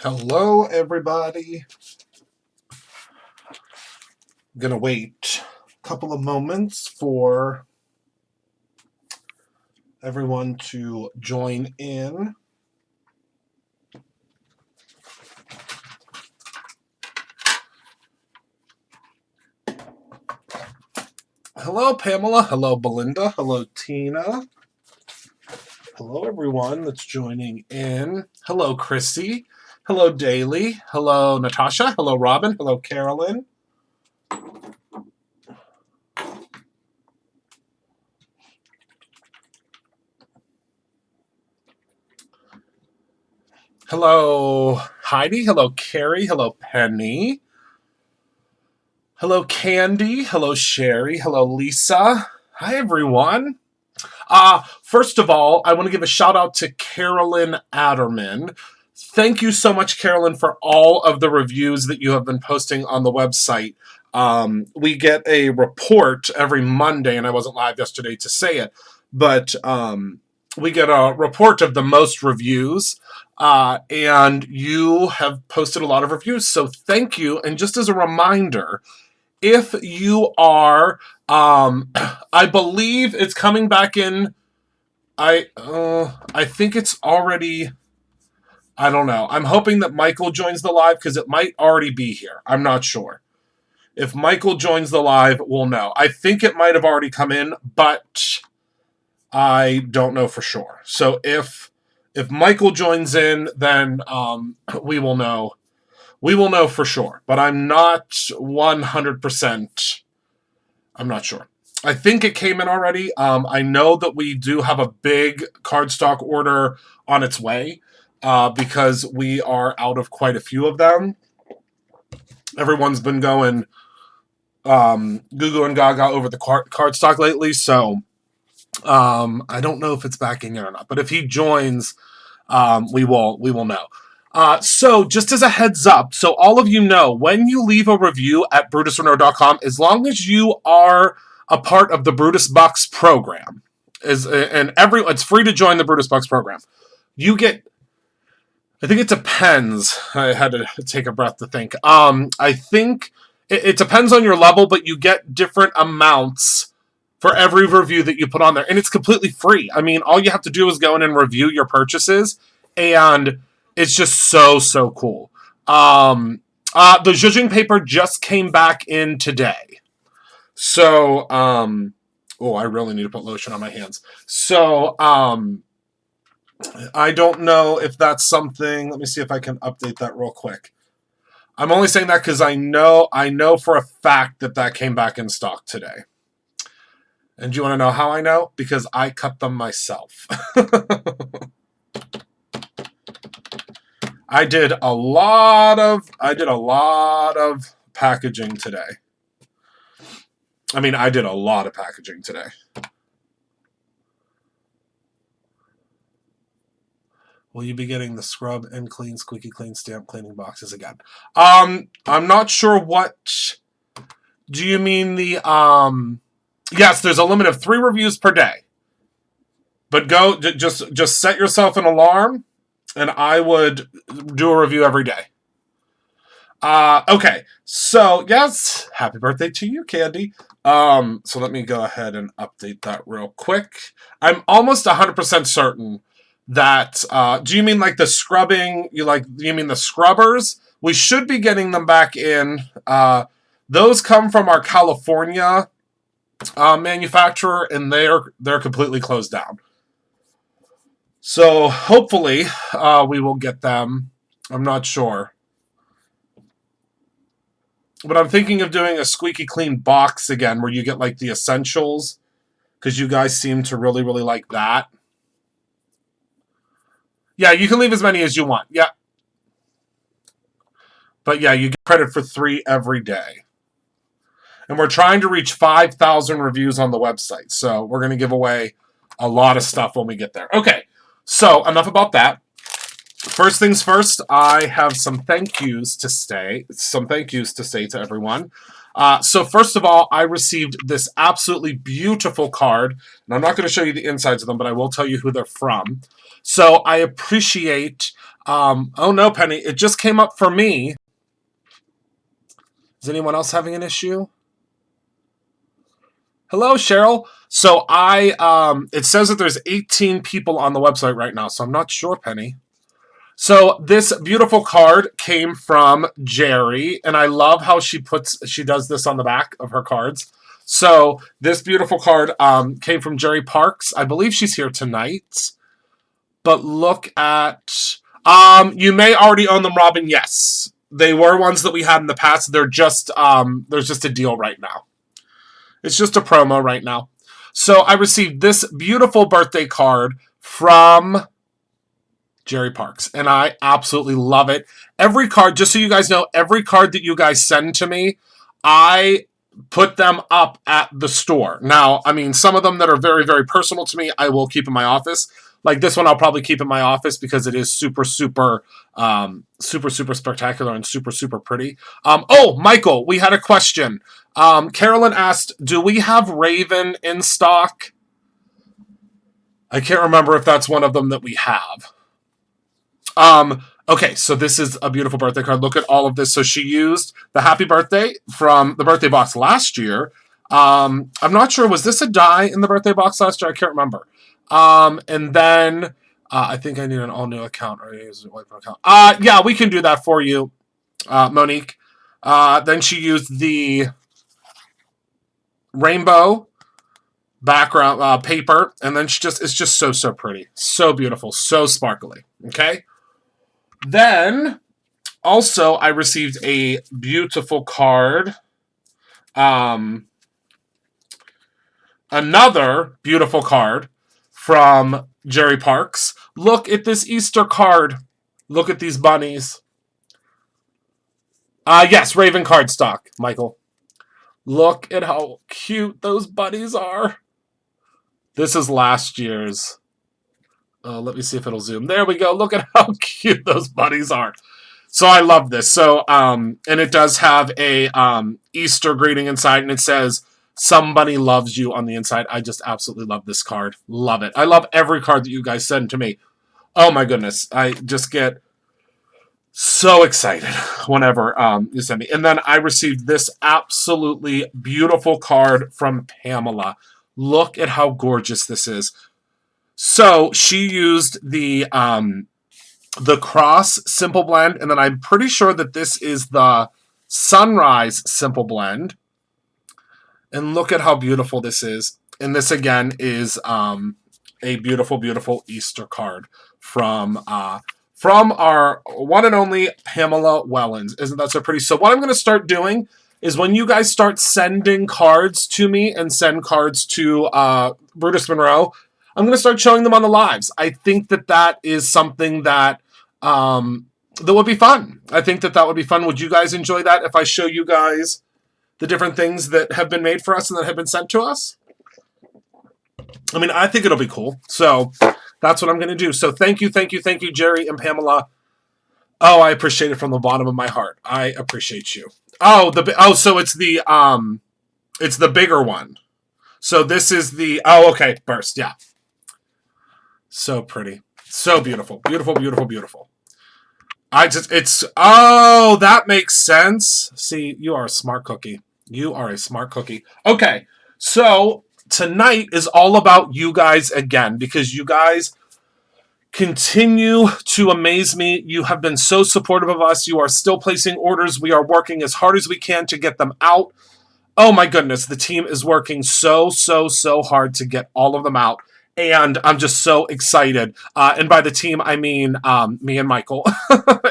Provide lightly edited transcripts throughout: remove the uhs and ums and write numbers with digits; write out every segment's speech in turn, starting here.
Hello, everybody. I'm gonna wait a couple of moments for everyone to join in. Hello, Pamela. Hello, Belinda. Hello, Tina. Hello, everyone that's joining in. Hello, Chrissy. Hello, Daly. Hello, Natasha. Hello, Robin. Hello, Carolyn. Hello, Heidi. Hello, Carrie. Hello, Penny. Hello, Candy. Hello, Sherry. Hello, Lisa. Hi, everyone. First of all, I want to give a shout out to Carolyn Adderman. Thank you so much, Carolyn, for all of the reviews that you have been posting on the website. We get a report every Monday, and I wasn't live yesterday to say it, but we get a report of the most reviews, and you have posted a lot of reviews, so thank you. And just as a reminder, if you are, I believe it's coming back in. I think it's already. I don't know. I'm hoping that Michael joins the live because it might already be here. I'm not sure. If Michael joins the live, we'll know. I think it might have already come in, but I don't know for sure. So if Michael joins in, then we will know. We will know for sure, but I'm not 100%. I'm not sure. I think it came in already. I know that we do have a big cardstock order on its way because we are out of quite a few of them. Everyone's been going goo and gaga over the cardstock lately, so I don't know if it's backing in or not. But if he joins, we will know. So just as a heads up, so all of you know, when you leave a review at BrutusRenault.com, as long as you are a part of the Brutus Bucks program, it's free to join the Brutus Bucks program. You get, I think it depends. I had to take a breath to think. I think it depends on your level, but you get different amounts for every review that you put on there, and it's completely free. I mean, all you have to do is go in and review your purchases, and it's just so cool. The zhuzhing paper just came back in today. So, I really need to put lotion on my hands. So, I don't know if that's something. Let me see if I can update that real quick. I'm only saying that because I know for a fact that came back in stock today. And do you want to know how I know? Because I cut them myself. I did a lot of packaging today. I mean, I did a lot of packaging today. Will you be getting the scrub and clean, squeaky clean stamp cleaning boxes again? I'm not sure what. Do you mean the Yes, there's a limit of 3 reviews per day. But go just set yourself an alarm, and I would do a review every day. Okay, so yes, happy birthday to you, Candy. So let me go ahead and update that real quick. I'm almost 100% certain that. Do you mean like the scrubbing? You mean the scrubbers? We should be getting them back in. Those come from our California manufacturer, and they're completely closed down. So hopefully we will get them. I'm not sure. But I'm thinking of doing a squeaky clean box again where you get like the essentials, because you guys seem to really like that. Yeah, you can leave as many as you want. Yeah. But yeah, you get credit for 3 every day. And we're trying to reach 5,000 reviews on the website. So we're going to give away a lot of stuff when we get there. Okay, so enough about that. First things first, I have some thank yous to say to everyone. So first of all, I received this absolutely beautiful card, and I'm not going to show you the insides of them, but I will tell you who they're from. So I appreciate Oh no, Penny, it just came up for me. Is anyone else having an issue? Hello, Cheryl. So it says that there's 18 people on the website right now, so I'm not sure, Penny. So this beautiful card came from Jerry, and I love how she does this on the back of her cards. So this beautiful card came from Jerry Parks. I believe she's here tonight. But look at you may already own them, Robin. Yes. They were ones that we had in the past. They're just there's just a deal right now. It's just a promo right now. So I received this beautiful birthday card from Jerry Parks, and I absolutely love it. Every card, just so you guys know, every card that you guys send to me, I put them up at the store. Now, I mean, some of them that are very, very personal to me, I will keep in my office. Like this one, I'll probably keep in my office because it is super, super, super, super spectacular and super, super pretty. Oh, Michael, we had a question. Carolyn asked, do we have Raven in stock? I can't remember if that's one of them that we have. Okay, so this is a beautiful birthday card. Look at all of this. So she used the happy birthday from the birthday box last year. I'm not sure, was this a die in the birthday box last year? I can't remember. And then I think I need an all new account or use a white account. Yeah, we can do that for you, Monique. Then she used the rainbow background paper, and then it's just so pretty, so beautiful, so sparkly. Okay. Then also I received a beautiful card. Another beautiful card from Jerry Parks. Look at this Easter card. Look at these bunnies. Yes, Raven cardstock, Michael. Look at how cute those bunnies are. This is last year's. Let me see if it'll zoom. There we go. Look at how cute those bunnies are. So I love this. So, and it does have a Easter greeting inside, and it says, "Somebody loves you" on the inside. I just absolutely love this card. Love it. I love every card that you guys send to me. Oh my goodness. I just get so excited whenever you send me. And then I received this absolutely beautiful card from Pamela. Look at how gorgeous this is. So she used the Cross Simple Blend, and then I'm pretty sure that this is the Sunrise Simple Blend. And look at how beautiful this is. And this again is a beautiful, beautiful Easter card from our one and only Pamela Wellens. Isn't that so pretty? So what I'm going to start doing is when you guys start sending cards to me and send cards to Brutus Monroe, I'm going to start showing them on the lives. I think that is something that that would be fun. I think that would be fun. Would you guys enjoy that if I show you guys the different things that have been made for us and that have been sent to us? I mean, I think it'll be cool. So that's what I'm going to do. So thank you, Jerry and Pamela. Oh, I appreciate it from the bottom of my heart. I appreciate you. Oh, so it's the bigger one. So this is the okay, burst, yeah. So pretty. So beautiful. Beautiful, beautiful, beautiful. That makes sense. See, you are a smart cookie. You are a smart cookie. Okay, so tonight is all about you guys again, because you guys continue to amaze me. You have been so supportive of us. You are still placing orders. We are working as hard as we can to get them out. Oh my goodness, the team is working so hard to get all of them out. And I'm just so excited. And by the team, I mean me and Michael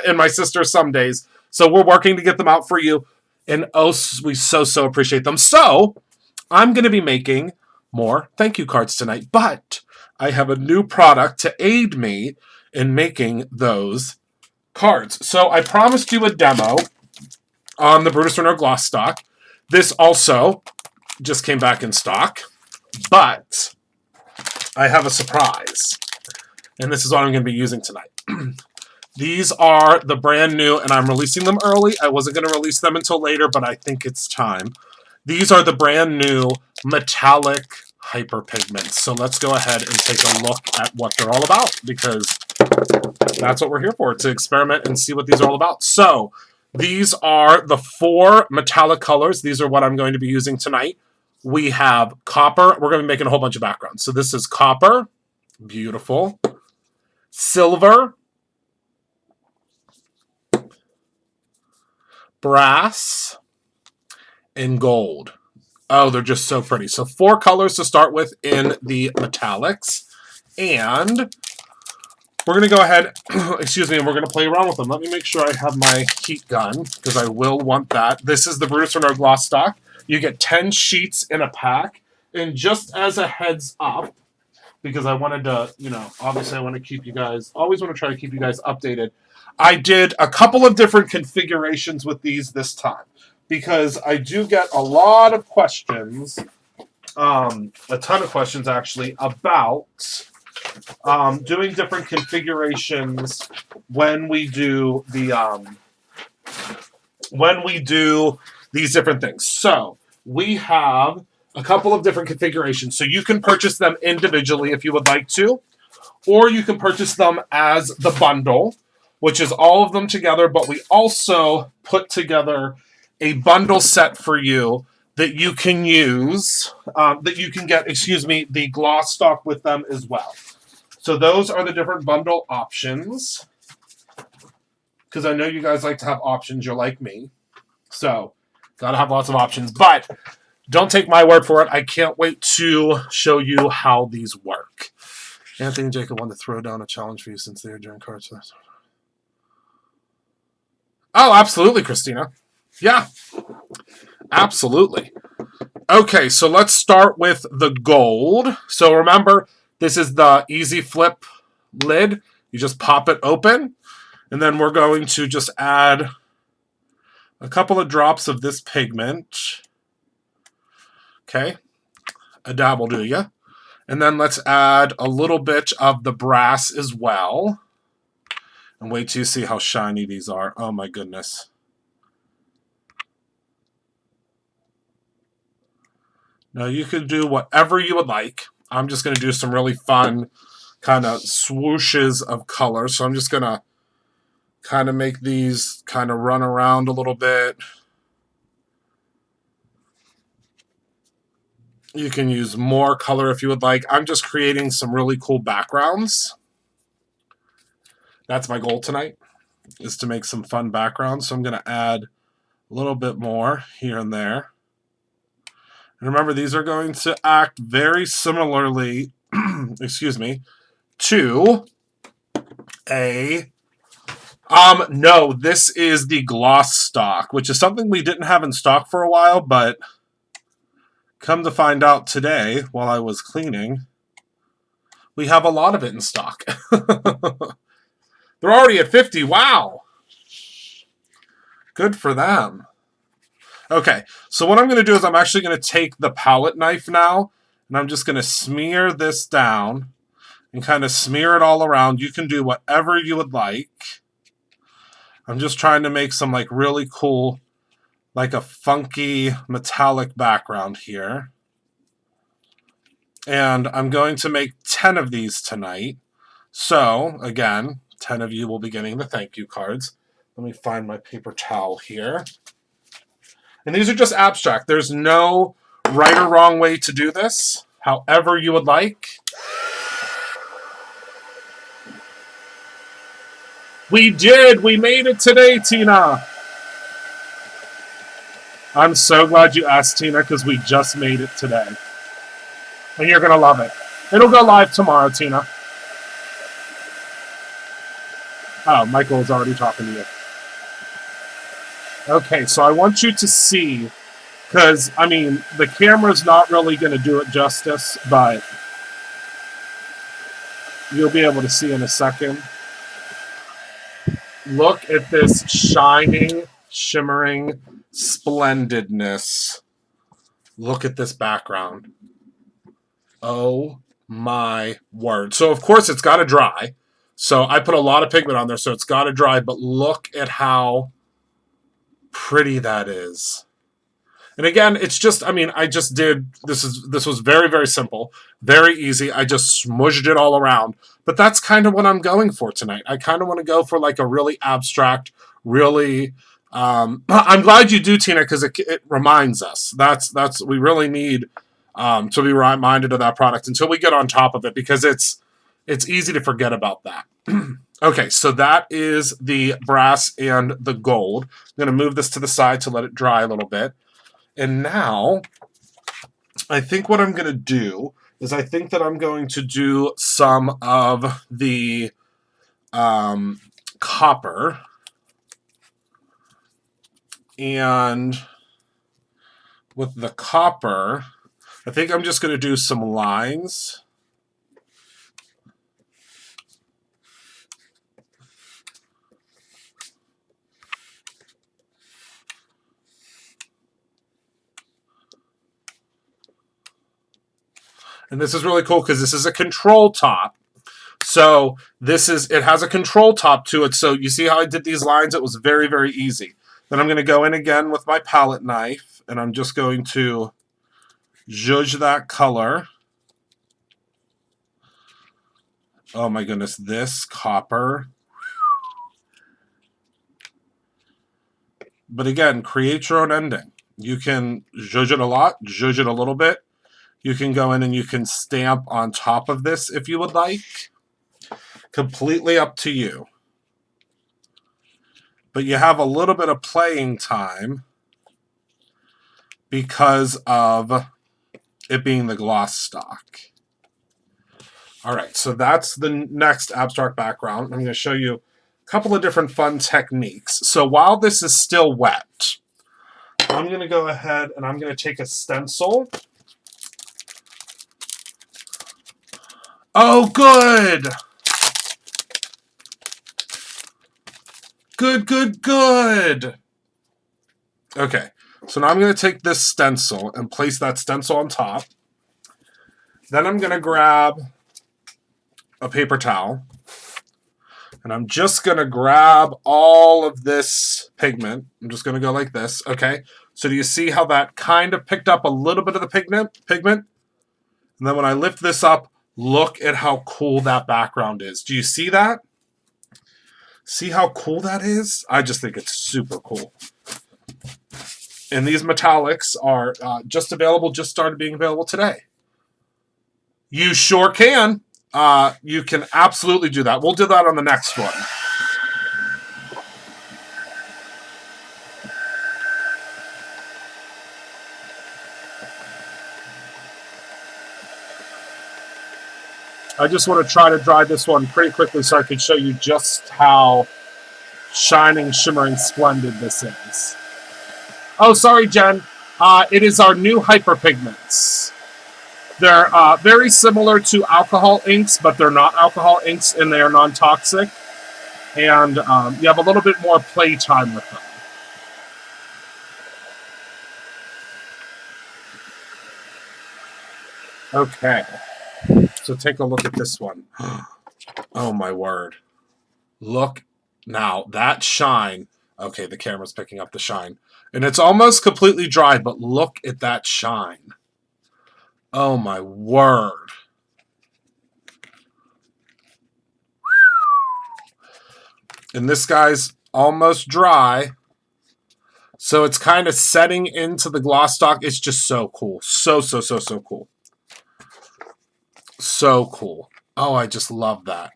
and my sister some days. So we're working to get them out for you. And we so appreciate them. So I'm going to be making more thank you cards tonight. But I have a new product to aid me in making those cards. So I promised you a demo on the Brutus Monroe gloss stock. This also just came back in stock. But I have a surprise, and this is what I'm going to be using tonight. These are the brand new, and I'm releasing them early. I wasn't going to release them until later, but I think it's time. These are the brand new metallic hyperpigments. So let's go ahead and take a look at what they're all about, because that's what we're here for, to experiment and see what these are all about. So these are the 4 metallic colors. These are what I'm going to be using tonight. We have copper. We're going to be making a whole bunch of backgrounds. So this is copper. Beautiful. Silver. Brass. And gold. Oh, they're just so pretty. So 4 colors to start with in the metallics. And we're going to go ahead, excuse me, and we're going to play around with them. Let me make sure I have my heat gun, because I will want that. This is the Brutus Monroe Gloss Stock. You get 10 sheets in a pack. And just as a heads up, because I wanted to, you know, obviously I want to keep you guys, always want to try to keep you guys updated. I did a couple of different configurations with these this time, because I do get a lot of questions, a ton of questions actually, about doing different configurations when we do the these different things. So we have a couple of different configurations. So you can purchase them individually if you would like to, or you can purchase them as the bundle, which is all of them together, but we also put together a bundle set for you that you can use, that you can get, excuse me, the gloss stock with them as well. So those are the different bundle options, because I know you guys like to have options. You're like me. So got to have lots of options, but don't take my word for it. I can't wait to show you how these work. Anthony and Jacob want to throw down a challenge for you since they are during cards. Oh, absolutely, Christina. Yeah, absolutely. Okay, so let's start with the gold. So remember, this is the easy flip lid. You just pop it open, and then we're going to just add a couple of drops of this pigment. Okay, a dab will do ya. And then let's add a little bit of the brass as well. And wait till you see how shiny these are. Oh my goodness. Now you can do whatever you would like. I'm just going to do some really fun kind of swooshes of color. So I'm just going to kind of make these kind of run around a little bit. You can use more color if you would like. I'm just creating some really cool backgrounds. That's my goal tonight, is to make some fun backgrounds. So I'm going to add a little bit more here and there. And remember, these are going to act very similarly, excuse me, to a... no, this is the gloss stock, which is something we didn't have in stock for a while, but come to find out today, while I was cleaning, we have a lot of it in stock. They're already at 50. Wow. Good for them. Okay, so what I'm going to do is I'm actually going to take the palette knife now, and I'm just going to smear this down and kind of smear it all around. You can do whatever you would like. I'm just trying to make some like really cool, like a funky metallic background here. And I'm going to make 10 of these tonight. So, again, 10 of you will be getting the thank you cards. Let me find my paper towel here. And these are just abstract. There's no right or wrong way to do this. However you would like. We did! We made it today, Tina! I'm so glad you asked, Tina, because we just made it today. And you're going to love it. It'll go live tomorrow, Tina. Oh, Michael is already talking to you. Okay, so I want you to see, because, I mean, the camera's not really going to do it justice, but you'll be able to see in a second. Look at this shining, shimmering splendidness. Look at this background. Oh my word. So, of course, it's got to dry. So I put a lot of pigment on there, so it's got to dry, but look at how pretty that is. And again, it's just, I mean, I just did, this was very, very simple, very easy. I just smooshed it all around. But that's kind of what I'm going for tonight. I kind of want to go for like a really abstract, really, I'm glad you do, Tina, because it reminds us. We really need to be reminded of that product until we get on top of it, because it's easy to forget about that. Okay, so that is the brass and the gold. I'm going to move this to the side to let it dry a little bit. And now, I think what I'm going to do is I think that I'm going to do some of the copper. And with the copper, I think I'm just going to do some lines. And this is really cool because this is a control top. So it has a control top to it. So you see how I did these lines? It was very, very easy. Then I'm going to go in again with my palette knife, and I'm just going to zhuzh that color. Oh my goodness, this copper. But again, create your own ending. You can zhuzh it a lot, zhuzh it a little bit. You can go in and you can stamp on top of this if you would like. Completely up to you. But you have a little bit of playing time because of it being the gloss stock. All right, so that's the next abstract background. I'm going to show you a couple of different fun techniques. So while this is still wet, I'm going to go ahead and I'm going to take a stencil. Oh, good! Good, good, good! Okay, so now I'm going to take this stencil and place that stencil on top. Then I'm going to grab a paper towel, and I'm just going to grab all of this pigment. I'm just going to go like this, okay? So do you see how that kind of picked up a little bit of the pigment? And then when I lift this up, look at how cool that background is. Do you see that? See how cool that is? I just think it's super cool. And these metallics are just started being available today. You sure can. You can absolutely do that. We'll do that on the next one. I just want to try to dry this one pretty quickly so I can show you just how shining, shimmering, splendid this is. Oh, sorry, Jen. It is our new hyperpigments. They're very similar to alcohol inks, but they're not alcohol inks, and they are non-toxic. And you have a little bit more playtime with them. Okay. So take a look at this one. Oh, my word. Look now, that shine. Okay, the camera's picking up the shine. And it's almost completely dry, but look at that shine. Oh, my word. And this guy's almost dry. So it's kind of setting into the gloss stock. It's just so cool. So cool. So cool. Oh, I just love that.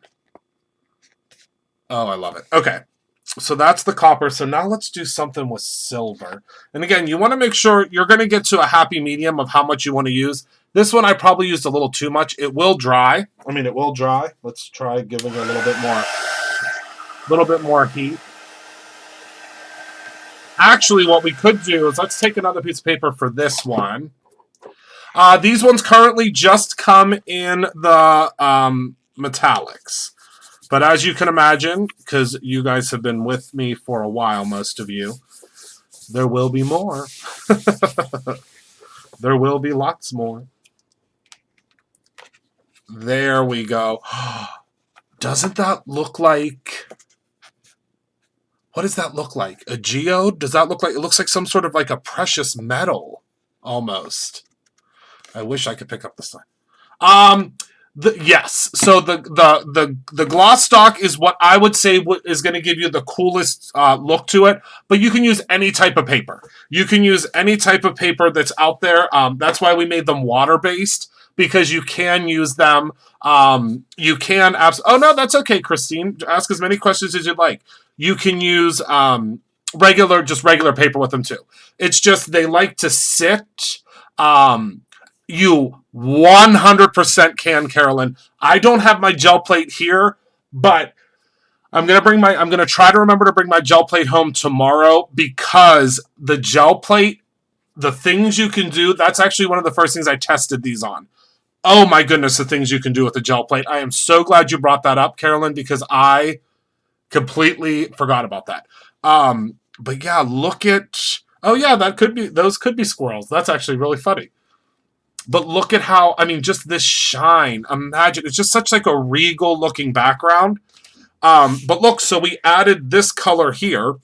Oh, I love it. Okay. So that's the copper. So now let's do something with silver. And again, you want to make sure you're going to get to a happy medium of how much you want to use. This one I probably used a little too much. It will dry. I mean, it will dry. Let's try giving it a little bit more heat. Actually, what we could do is let's take another piece of paper for this one. These ones currently just come in the metallics. But as you can imagine, because you guys have been with me for a while, most of you, there will be more. There will be lots more. There we go. Doesn't that look like... What does that look like? A geode? Does that look like, it looks like some sort of like a precious metal almost. I wish I could pick up the sign. Yes. So the gloss stock is what I would say is going to give you the coolest look to it. But you can use any type of paper. You can use any type of paper that's out there. That's why we made them water based, because you can use them. You can oh no, that's okay, Christine. Ask as many questions as you'd like. You can use regular paper with them too. It's just they like to sit. You 100% can, Carolyn. I don't have my gel plate here, but I'm gonna try to remember to bring my gel plate home tomorrow, because the gel plate, the things you can do, that's actually one of the first things I tested these on. Oh my goodness, the things you can do with the gel plate. I am so glad you brought that up, Carolyn, because I completely forgot about that. But yeah, look at, oh yeah, those could be squirrels. That's actually really funny. But look at how, I mean, just this shine. Imagine, it's just such like a regal looking background. But look, so we added this color here,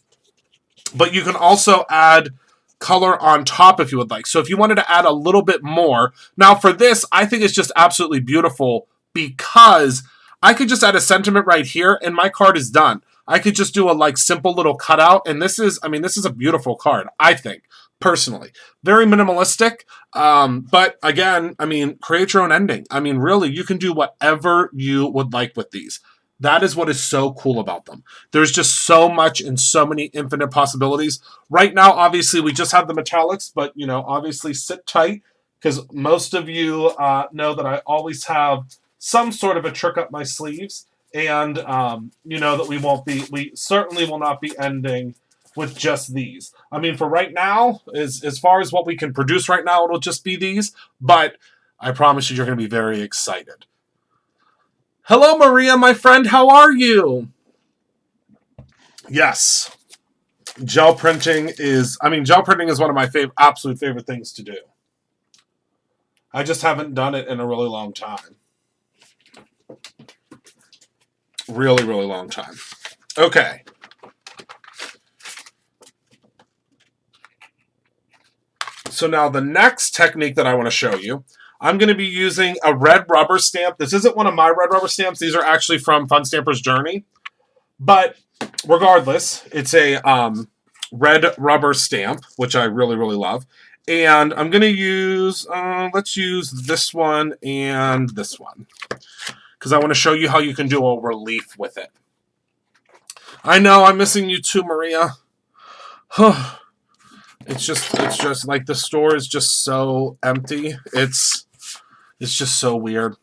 but you can also add color on top if you would like. So if you wanted to add a little bit more, now for this, I think it's just absolutely beautiful, because I could just add a sentiment right here and my card is done. I could just do a like simple little cutout, and this is a beautiful card, I think, personally. Very minimalistic, but again, I mean, create your own ending. I mean, really, you can do whatever you would like with these. That is what is so cool about them. There's just so much and so many infinite possibilities. Right now, obviously, we just have the metallics, but, you know, obviously sit tight, because most of you know that I always have some sort of a trick up my sleeves, and you know that we certainly will not be ending with just these. I mean, for right now, as far as what we can produce right now, it'll just be these, but I promise you're going to be very excited. Hello, Maria, my friend. How are you? Yes. Gel printing is one of my absolute favorite things to do. I just haven't done it in a really long time. Really, really long time. Okay. So now the next technique that I want to show you, I'm going to be using a red rubber stamp. This isn't one of my red rubber stamps. These are actually from Fun Stamper's Journey. But regardless, it's a red rubber stamp, which I really, really love. And I'm going to use, let's use this one and this one, because I want to show you how you can do a relief with it. I know, I'm missing you too, Maria. It's just like the store is just so empty. It's just so weird.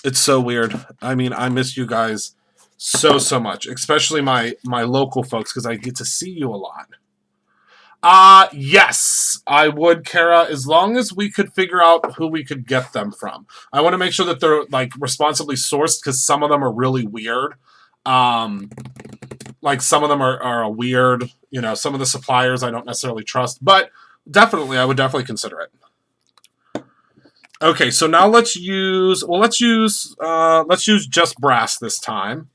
It's so weird. I mean, I miss you guys so much, especially my local folks, because I get to see you a lot. Yes, I would, Kara, as long as we could figure out who we could get them from. I want to make sure that they're like responsibly sourced, because some of them are really weird. Like some of them are weird, you know, some of the suppliers I don't necessarily trust, but definitely, I would definitely consider it. Okay, so now let's use just brass this time.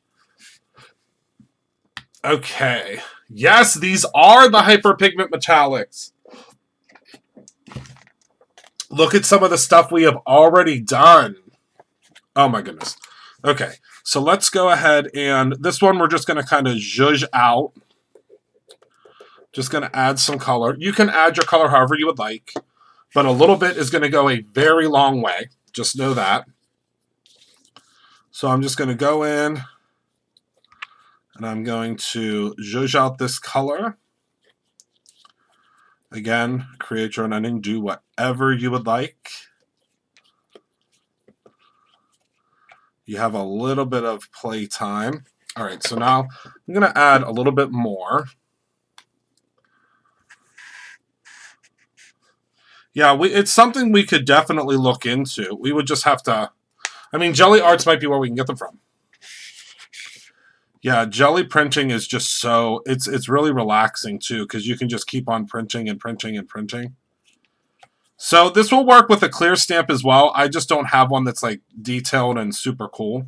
Okay. Yes, these are the Hyperpigment Metallics. Look at some of the stuff we have already done. Oh my goodness. Okay, so let's go ahead, and this one we're just going to kind of zhuzh out. Just going to add some color. You can add your color however you would like, but a little bit is going to go a very long way. Just know that. So I'm just going to go in, and I'm going to zhuzh out this color. Again, create your own ending. Do whatever you would like. You have a little bit of play time. All right, so now I'm going to add a little bit more. Yeah, it's something we could definitely look into. We would just have to... I mean, Jelly Arts might be where we can get them from. Yeah, jelly printing is just so... It's really relaxing, too, because you can just keep on printing and printing and printing. So this will work with a clear stamp as well. I just don't have one that's like detailed and super cool.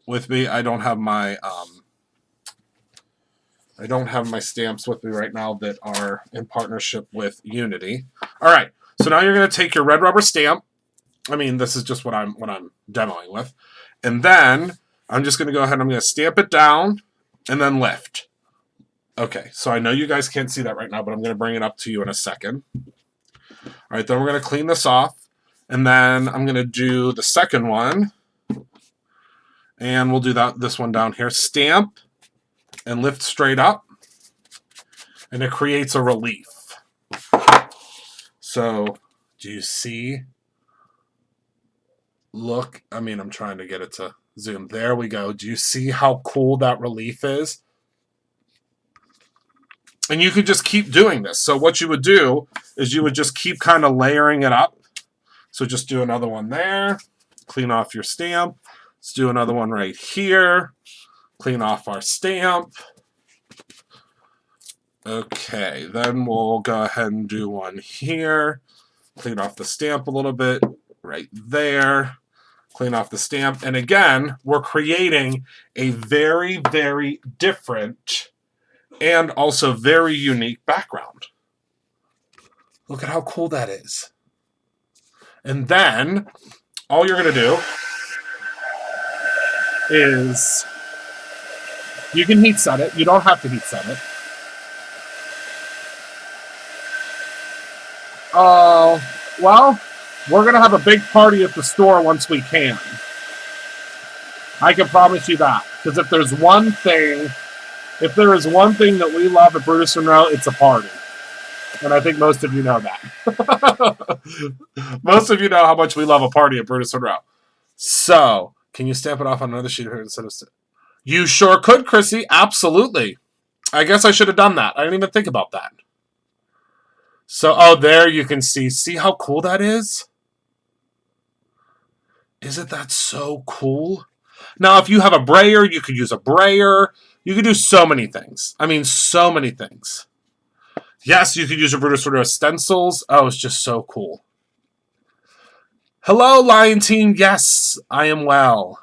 With me, I don't have my I don't have my stamps with me right now that are in partnership with Unity. All right, so now you're going to take your red rubber stamp. I mean, this is just what I'm demoing with. And then I'm just going to go ahead and I'm going to stamp it down and then lift. Okay, so I know you guys can't see that right now, but I'm going to bring it up to you in a second. All right, then we're going to clean this off. And then I'm going to do the second one. And we'll do this one down here. Stamp and lift straight up. And it creates a relief. So, do you see? Look, I mean, I'm trying to get it to zoom. There we go. Do you see how cool that relief is? And you could just keep doing this. So what you would do is you would just keep kind of layering it up. So just do another one there. Clean off your stamp. Let's do another one right here. Clean off our stamp. Okay, then we'll go ahead and do one here. Clean off the stamp a little bit right there. Clean off the stamp. And again, we're creating a very, very different and also very unique background. Look at how cool that is. And then all you're going to do is you can heat set it. You don't have to heat set it. Well, we're going to have a big party at the store once we can. I can promise you that. Because if there is one thing that we love at Brutus Monroe, it's a party. And I think most of you know that. Most of you know how much we love a party at Brutus Monroe. So, can you stamp it off on another sheet here instead of... You sure could, Chrissy. Absolutely. I guess I should have done that. I didn't even think about that. So, oh, there you can see. See how cool that is? Isn't that so cool? Now, if you have a brayer, you could use a brayer. You could do so many things. I mean, so many things. Yes, you could use a Brutus Monroe stencils. Oh, it's just so cool. Hello, Lion Team. Yes, I am well.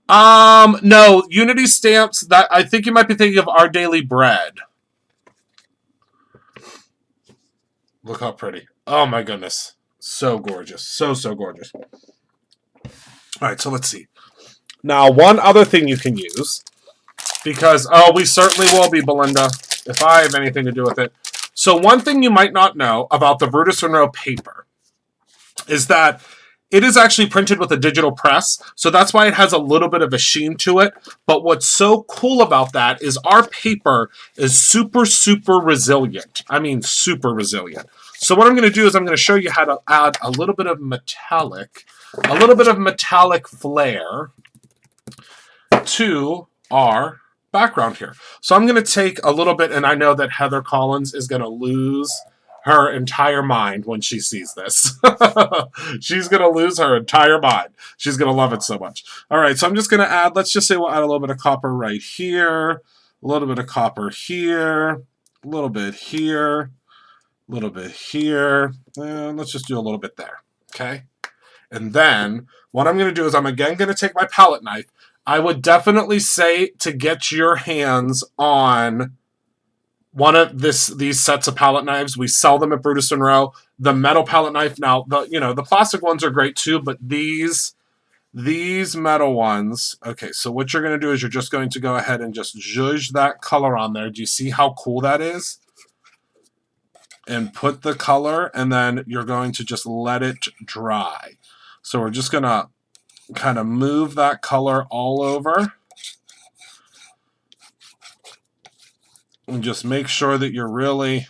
No, Unity stamps, that I think you might be thinking of Our Daily Bread. Look how pretty. Oh my goodness. So gorgeous. So gorgeous. All right, so let's see. Now, one other thing you can use, because, we certainly will be, Belinda, if I have anything to do with it. So one thing you might not know about the Brutus Monroe paper is that it is actually printed with a digital press, so that's why it has a little bit of a sheen to it. But what's so cool about that is our paper is super resilient. I mean, super resilient. So what I'm going to do is I'm going to show you how to add a little bit of metallic flair to our background here. So I'm going to take a little bit, and I know that Heather Collins is going to lose her entire mind when she sees this. She's going to lose her entire mind. She's going to love it so much. All right, so I'm just going to add, let's just say we'll add a little bit of copper right here, a little bit of copper here, a little bit here, a little bit here, and let's just do a little bit there, okay? And then what I'm going to do is I'm again going to take my palette knife. I would definitely say to get your hands on one of these sets of palette knives. We sell them at Brutus Monroe. The metal palette knife, now the plastic ones are great too, but these metal ones. Okay, so what you're going to do is you're just going to go ahead and just zhuzh that color on there. Do you see how cool that is? And put the color, and then you're going to just let it dry. So we're just going to kind of move that color all over. And just make sure that you're really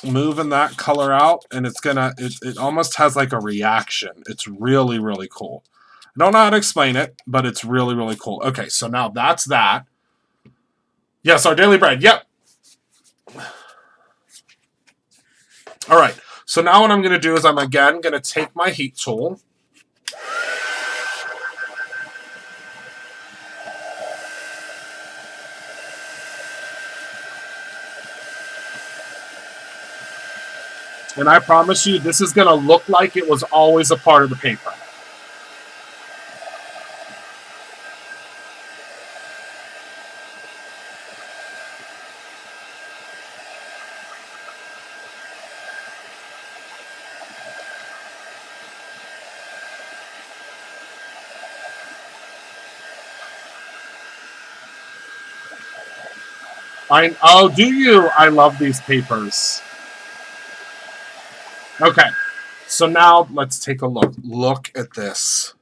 moving that color out, and it almost has like a reaction. It's really cool. I don't know how to explain it, but it's really cool. Okay, so now that's that. Yes, Our Daily Bread. Yep. All right, so now what I'm going to do is I'm again going to take my heat tool. And I promise you, this is going to look like it was always a part of the paper. Oh, do you? I love these papers. Okay. So now let's take a look. Look at this.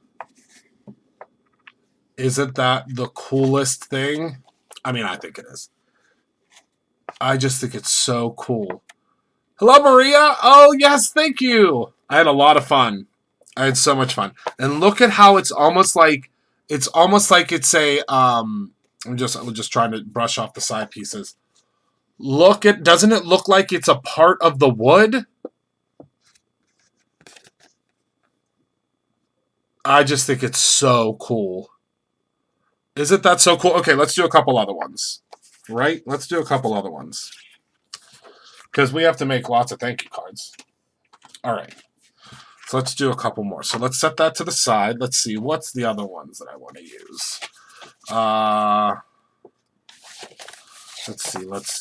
Isn't that the coolest thing? I mean, I think it is. I just think it's so cool. Hello, Maria. Oh, yes, thank you. I had a lot of fun. I had so much fun. And look at how it's almost like it's a I'm just trying to brush off the side pieces. Doesn't it look like it's a part of the wood? I just think it's so cool. Isn't that so cool? Okay, let's do a couple other ones. Right? Let's do a couple other ones. Because we have to make lots of thank you cards. All right. So let's do a couple more. So let's set that to the side. Let's see. What's the other ones that I want to use? Let's see. Let's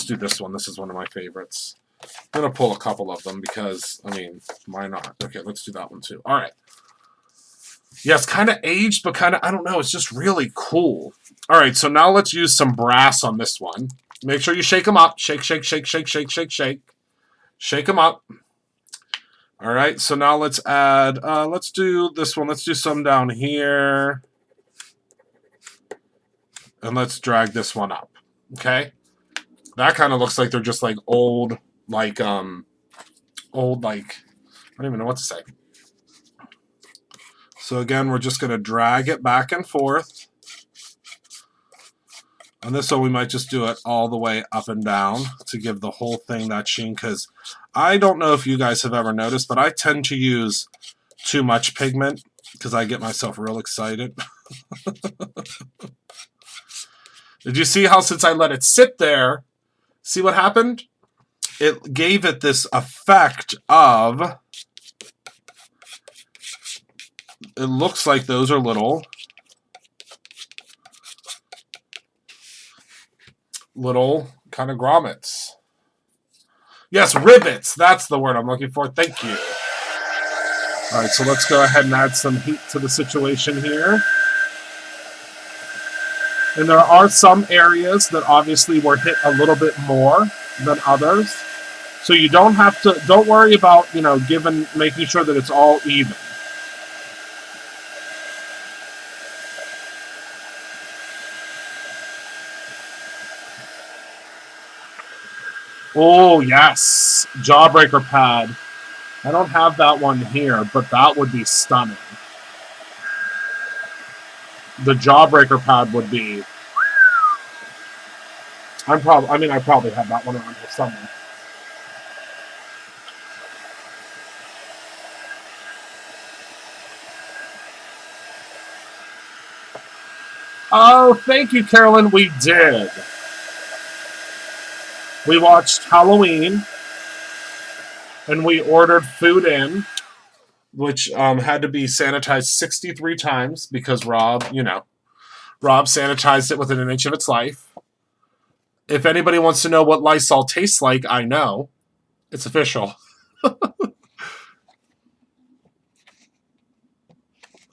do this one. This is one of my favorites. I'm going to pull a couple of them because, I mean, why not? Okay, let's do that one too. All right. Yes, kind of aged, but kind of, I don't know, it's just really cool. All right, so now let's use some brass on this one. Make sure you shake them up. Shake, shake, shake, shake, shake, shake, shake. Shake them up. All right, so now let's add, let's do this one. Let's do some down here. And let's drag this one up, okay? That kind of looks like they're just like old, I don't even know what to say. So again, we're just going to drag it back and forth. On this one, we might just do it all the way up and down to give the whole thing that sheen, because I don't know if you guys have ever noticed, but I tend to use too much pigment because I get myself real excited. Did you see how since I let it sit there, see what happened? It gave it this effect of, it looks like those are little kind of grommets. Yes, rivets. That's the word I'm looking for. Thank you. All right, so let's go ahead and add some heat to the situation here. And there are some areas that obviously were hit a little bit more than others. So you don't worry about, making sure that it's all even. Oh, yes. Jawbreaker pad. I don't have that one here, but that would be stunning. The Jawbreaker pad would be... I probably have that one around here somewhere. Oh, thank you, Carolyn. We did. We watched Halloween, and we ordered food in, which had to be sanitized 63 times because Rob sanitized it within an inch of its life. If anybody wants to know what Lysol tastes like, I know. It's official.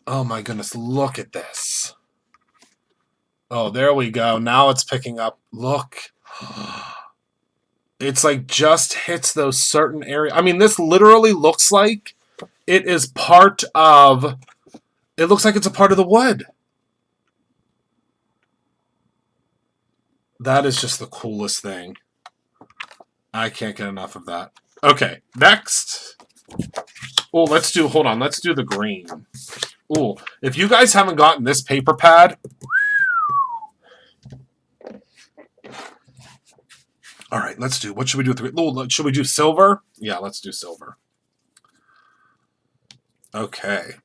Oh my goodness, look at this. Oh, there we go. Now it's picking up. Look. It's like just hits those certain areas. I mean, this literally looks like it is part of... It looks like it's a part of the wood. That is just the coolest thing. I can't get enough of that. Okay, next. Oh, let's do the green. Oh, if you guys haven't gotten this paper pad... All right, let's do... What should we do with the... Oh, should we do silver? Yeah, let's do silver. Okay.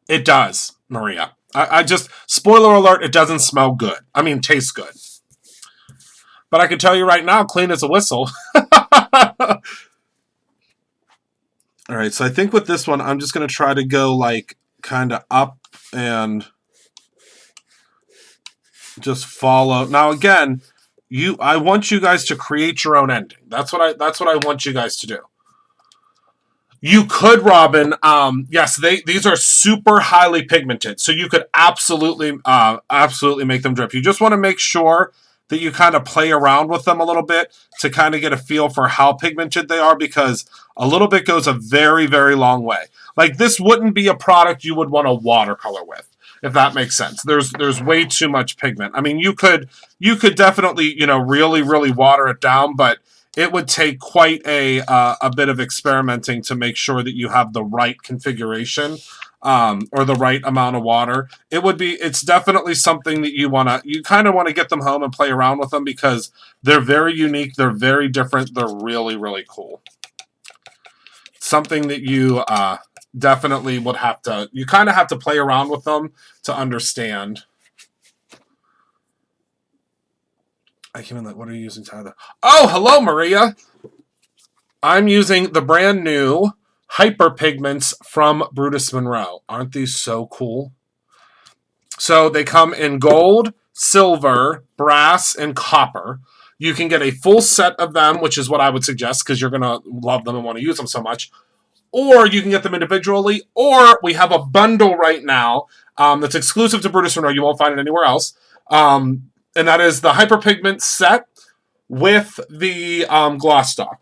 It does, Maria. I just... Spoiler alert, it doesn't smell good. I mean, tastes good. But I can tell you right now, clean as a whistle. All right, so I think with this one, I'm just going to try to go, like, kind of up and... just follow. Now again, I want you guys to create your own ending. That's what I want you guys to do. You could, Robin. Yes, these are super highly pigmented, so you could absolutely make them drip. You just want to make sure that you kind of play around with them a little bit to kind of get a feel for how pigmented they are, because a little bit goes a very, very long way. Like, this wouldn't be a product you would want to watercolor with, if that makes sense. There's way too much pigment. I mean, you could definitely, really, really water it down, but it would take quite a bit of experimenting to make sure that you have the right configuration, or the right amount of water. It's definitely something that you kind of want to get them home and play around with them, because they're very unique, they're very different, they're really, really cool. Something that you definitely you kind of have to play around with them to understand. I came in like, what are you using, Tyler? Oh, hello, Maria. I'm using the brand new Hyper Pigments from Brutus Monroe. Aren't these so cool? So they come in gold, silver, brass, and copper. You can get a full set of them, which is what I would suggest, because you're going to love them and want to use them so much. Or you can get them individually, or we have a bundle right now that's exclusive to Brutus Monroe. You won't find it anywhere else. And that is the Hyperpigment set with the gloss stock.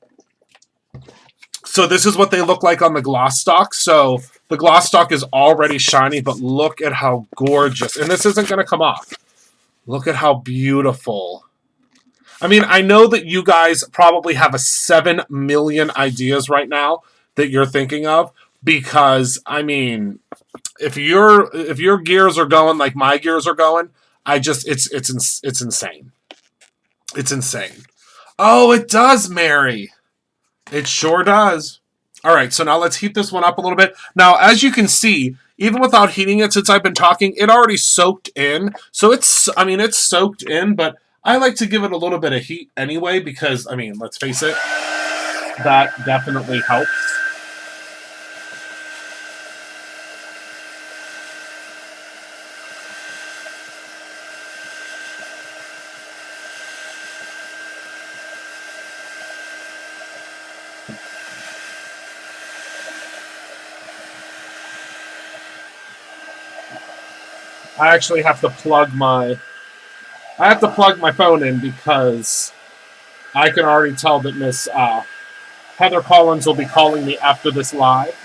So this is what they look like on the gloss stock. So the gloss stock is already shiny, but look at how gorgeous. And this isn't going to come off. Look at how beautiful. I mean, I know that you guys probably have a 7 million ideas right now that you're thinking of, because, I mean, if your gears are going like my gears are going, it's insane. It's insane. Oh, it does, Mary. It sure does. All right, so now let's heat this one up a little bit. Now, as you can see, even without heating it, since I've been talking, it already soaked in. So it's soaked in, but I like to give it a little bit of heat anyway, because, I mean, let's face it, that definitely helps. I actually have to plug my phone in, because I can already tell that Miss Heather Collins will be calling me after this live.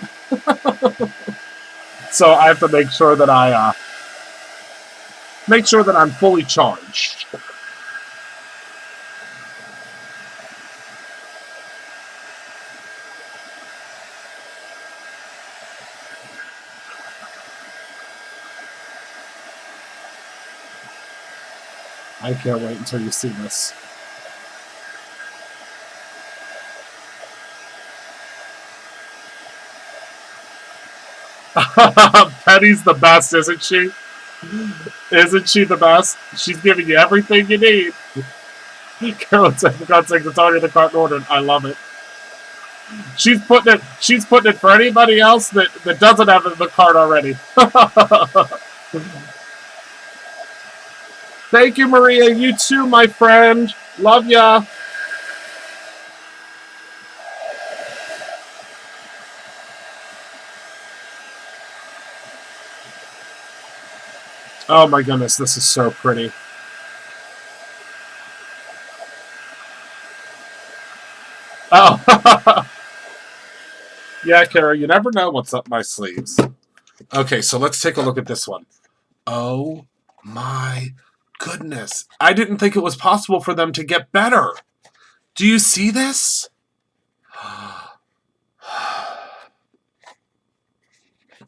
So I have to make sure that I'm fully charged. I can't wait until you see this. Penny's the best, isn't she? Isn't she the best? She's giving you everything you need. Carolyn said, for God's sake, it's already in the cart ordered. I love it. She's putting it for anybody else that doesn't have it in the cart already. Thank you, Maria. You too, my friend. Love ya. Oh my goodness, this is so pretty. Oh. Yeah, Kara, you never know what's up my sleeves. Okay, so let's take a look at this one. Oh my goodness. I didn't think it was possible for them to get better. Do you see this?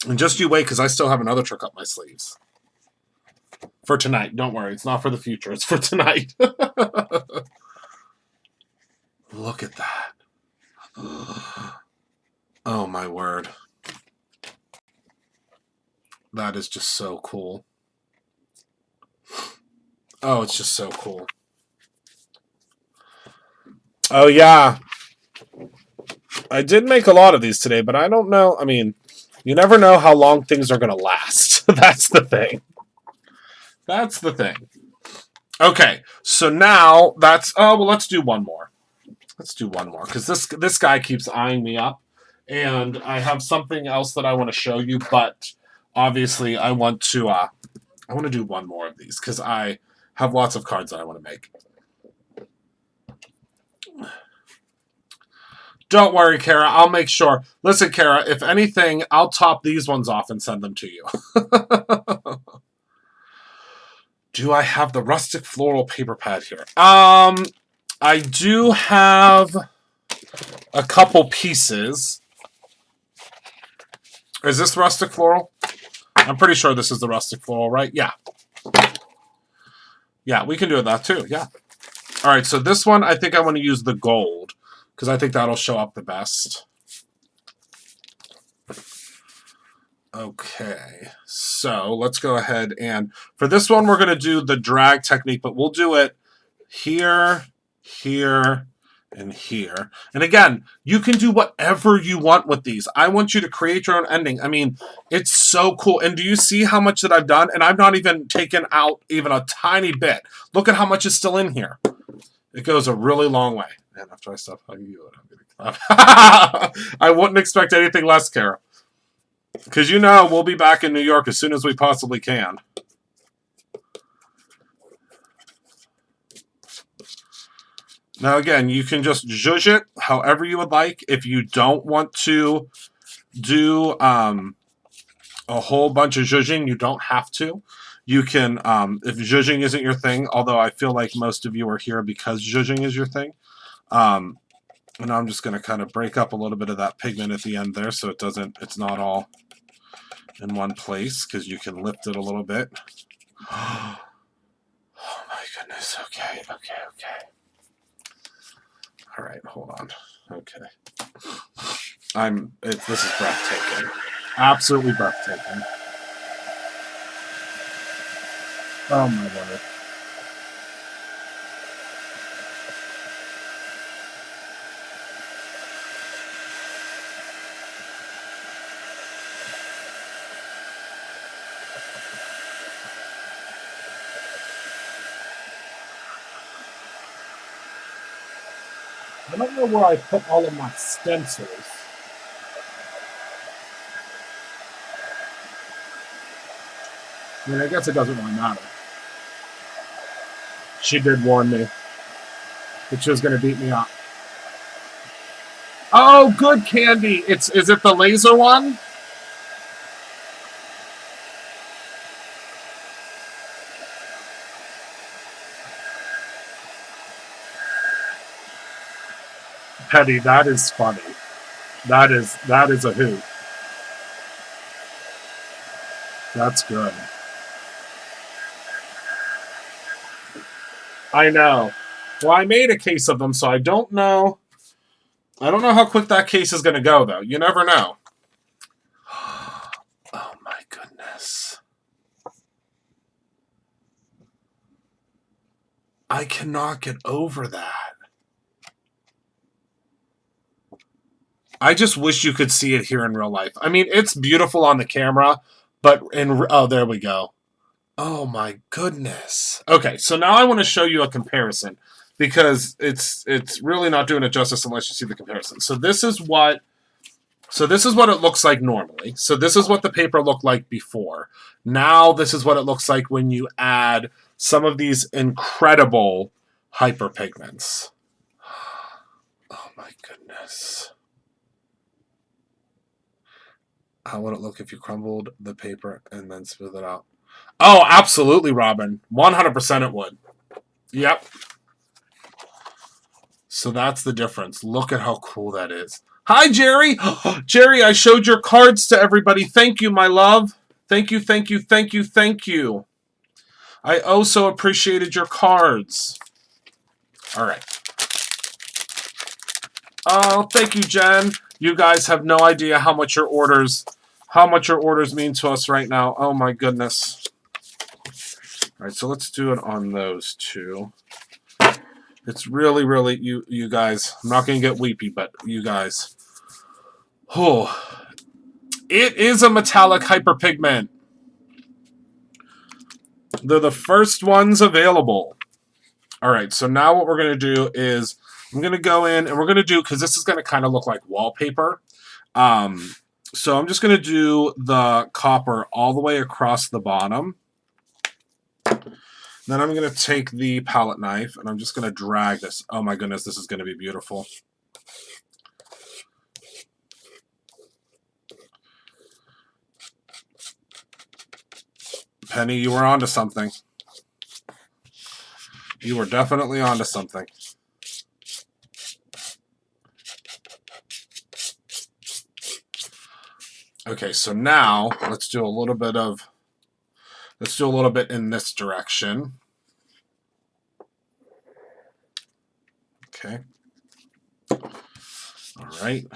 And just you wait, because I still have another trick up my sleeves. For tonight. Don't worry. It's not for the future. It's for tonight. Look at that. Oh, my word. That is just so cool. Oh, it's just so cool. Oh, yeah. I did make a lot of these today, but I don't know. I mean, you never know how long things are going to last. That's the thing. That's the thing. Okay, so now that's... Oh, well, let's do one more. Let's do one more, because this guy keeps eyeing me up, And I have something else that I want to show you, but obviously I want to do one more of these because I have lots of cards that I want to make. Don't worry, Kara. I'll make sure. Listen, Kara, if anything, I'll top these ones off and send them to you. Do I have the rustic floral paper pad here? I do have a couple pieces. Is this rustic floral? I'm pretty sure this is the rustic floral, right? Yeah. Yeah, we can do that too. Yeah. All right, so this one, I think I want to use the gold because I think that'll show up the best. Okay, so let's go ahead and for this one, we're going to do the drag technique, but we'll do it here, here, and here. And again, you can do whatever you want with these. I want you to create your own ending. I mean, it's so cool. And do you see how much that I've done? And I've not even taken out even a tiny bit. Look at how much is still in here. It goes a really long way. Man, after I stop hugging you, I wouldn't expect anything less, Kara. Because you know we'll be back in New York as soon as we possibly can. Now, again, you can just zhuzh it however you would like. If you don't want to do a whole bunch of zhuzhing, you don't have to. You can, if zhuzhing isn't your thing, although I feel like most of you are here because zhuzhing is your thing. And I'm just going to kind of break up a little bit of that pigment at the end there so it's not all in one place because you can lift it a little bit. Oh my goodness. Okay. All right, hold on. Okay. This is breathtaking. Absolutely breathtaking. Oh my word. I don't know where I put all of my stencils. I mean, I guess it doesn't really matter. She did warn me that she was going to beat me up. Oh, good candy. Is it the laser one? Petty, that is funny. That is a hoot. That's good. I know. Well, I made a case of them, so I don't know. I don't know how quick that case is going to go, though. You never know. Oh, my goodness. I cannot get over that. I just wish you could see it here in real life. I mean, it's beautiful on the camera, but oh, there we go. Oh my goodness. Okay, so now I want to show you a comparison because it's really not doing it justice unless you see the comparison. So this is what it looks like normally. So this is what the paper looked like before. Now this is what it looks like when you add some of these incredible hyperpigments. Oh my goodness. How would it look if you crumbled the paper and then smooth it out? Oh, absolutely, Robin. 100% it would. Yep. So that's the difference. Look at how cool that is. Hi, Jerry. Jerry, I showed your cards to everybody. Thank you, my love. Thank you. I also appreciated your cards. All right. Oh, thank you, Jen. You guys have no idea how much your orders mean to us right now. Oh my goodness. All right, so let's do it on those two. It's really, really you guys. I'm not gonna get weepy, but you guys. Oh, it is a metallic hyperpigment. They're the first ones available. All right, so now what we're gonna do is I'm gonna go in and we're gonna do because this is gonna kind of look like wallpaper. So I'm just going to do the copper all the way across the bottom. Then I'm going to take the palette knife and I'm just going to drag this. Oh my goodness, this is going to be beautiful. Penny, you were onto something. You were definitely onto something. Okay, so now let's do a little bit in this direction. Okay. All right.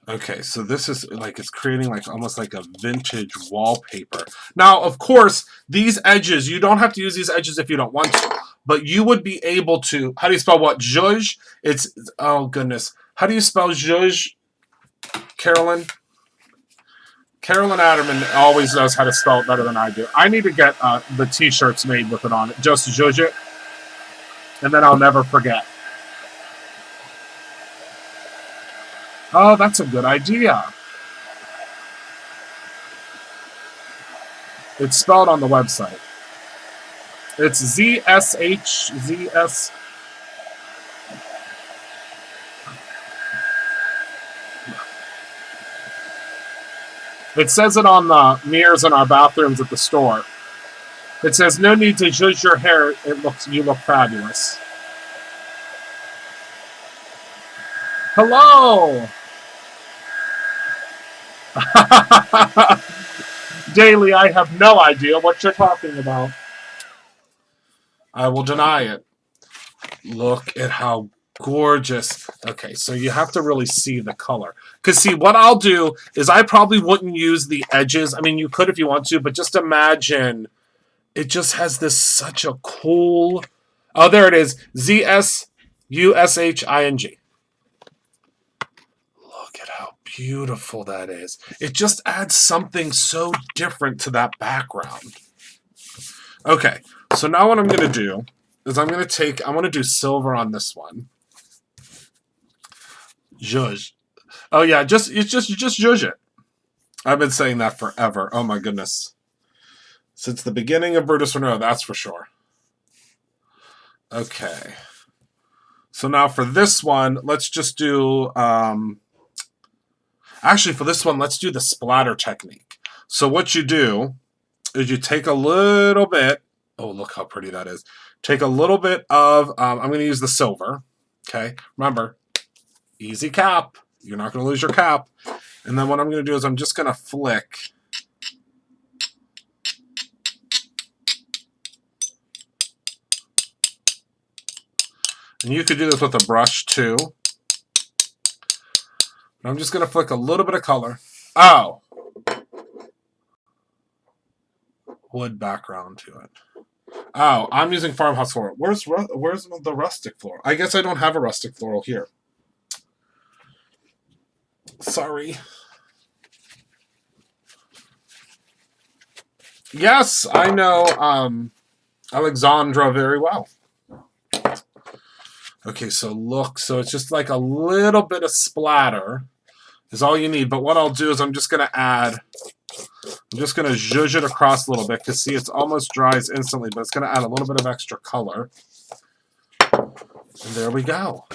Okay, so this is like, it's creating like almost like a vintage wallpaper. Now, of course, these edges, you don't have to use these edges if you don't want to, but you would be able to, how do you spell what? Zhuzh? It's, oh goodness. How do you spell zhuzh, Carolyn? Carolyn Adderman always knows how to spell it better than I do. I need to get the t-shirts made with it on it. Just zhuzh it, and then I'll never forget. Oh, that's a good idea. It's spelled on the website. It's ZSHZS. It says it on the mirrors in our bathrooms at the store. It says, no need to zhuzh your hair. You look fabulous. Hello! Daily, I have no idea what you're talking about. I will deny it. Look at how gorgeous. Okay, so you have to really see the color. Because, see, what I'll do is I probably wouldn't use the edges. I mean, you could if you want to, but just imagine it just has this such a cool... Oh, there it is. ZSUSHING. Look at how beautiful that is. It just adds something so different to that background. Okay, so now what I'm going to do is I'm going to do silver on this one. Zhuzh. Oh yeah, just zhuzh it. I've been saying that forever. Oh my goodness. Since the beginning of Brutus Monroe, that's for sure. Okay. So now for this one, let's just do... actually, for this one, let's do the splatter technique. So what you do is you take a little bit... Oh, look how pretty that is. Take a little bit of... I'm going to use the silver. Okay. Remember, easy cap. You're not going to lose your cap. And then what I'm going to do is I'm just going to flick... And you could do this with a brush too. I'm just going to flick a little bit of color. Oh! Wood background to it. Oh, I'm using farmhouse floral. Where's the rustic floral? I guess I don't have a rustic floral here. Sorry. Yes, I know Alexandra very well. Okay, so look. So it's just like a little bit of splatter is all you need. But what I'll do is I'm just going to zhuzh it across a little bit because, see, it's almost dries instantly, but it's going to add a little bit of extra color. And there we go.